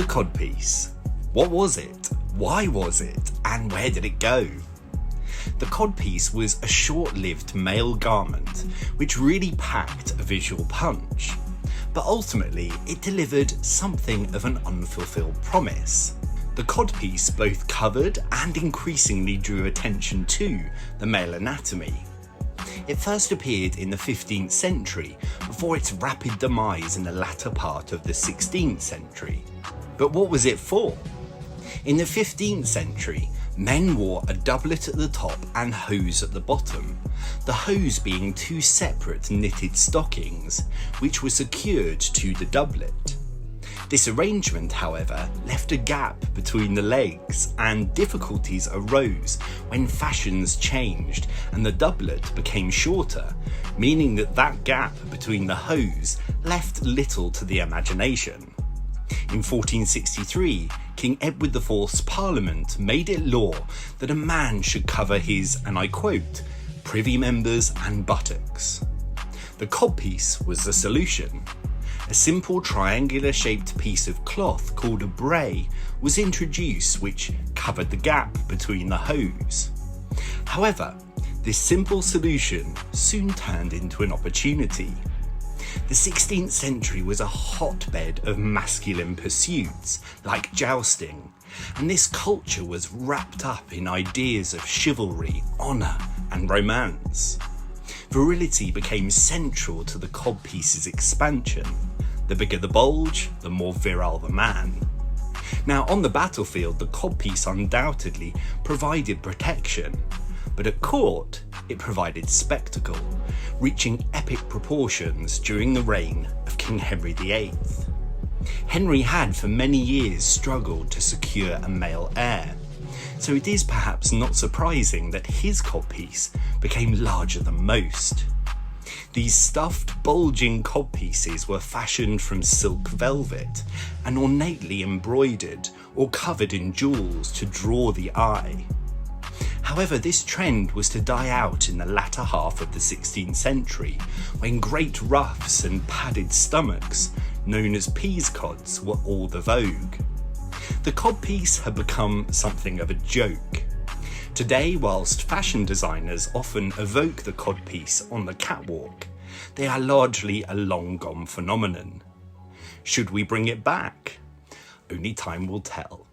The codpiece. What was it? Why was it? And where did it go? The codpiece was a short-lived male garment which really packed a visual punch, but ultimately it delivered something of an unfulfilled promise. The codpiece both covered and increasingly drew attention to the male anatomy. It first appeared in the 15th century before its rapid demise in the latter part of the 16th century. But what was it for? In the 15th century, men wore a doublet at the top and hose at the bottom, the hose being two separate knitted stockings which were secured to the doublet. This arrangement, however, left a gap between the legs, and difficulties arose when fashions changed and the doublet became shorter, meaning that gap between the hose left little to the imagination. In 1463, King Edward IV's Parliament made it law that a man should cover his, and I quote, privy members and buttocks. The codpiece was the solution. A simple triangular-shaped piece of cloth called a bray was introduced which covered the gap between the hose. However, this simple solution soon turned into an opportunity. The 16th century was a hotbed of masculine pursuits, like jousting, and this culture was wrapped up in ideas of chivalry, honour, and romance. Virility became central to the codpiece's expansion. The bigger the bulge, the more virile the man. Now, on the battlefield, the codpiece undoubtedly provided protection, but at court, it provided spectacle, reaching epic proportions during the reign of King Henry VIII. Henry had for many years struggled to secure a male heir, so it is perhaps not surprising that his codpiece became larger than most. These stuffed, bulging codpieces were fashioned from silk velvet and ornately embroidered or covered in jewels to draw the eye. However, this trend was to die out in the latter half of the 16th century, when great ruffs and padded stomachs, known as peascods, were all the vogue. The codpiece had become something of a joke. Today, whilst fashion designers often evoke the codpiece on the catwalk, they are largely a long-gone phenomenon. Should we bring it back? Only time will tell.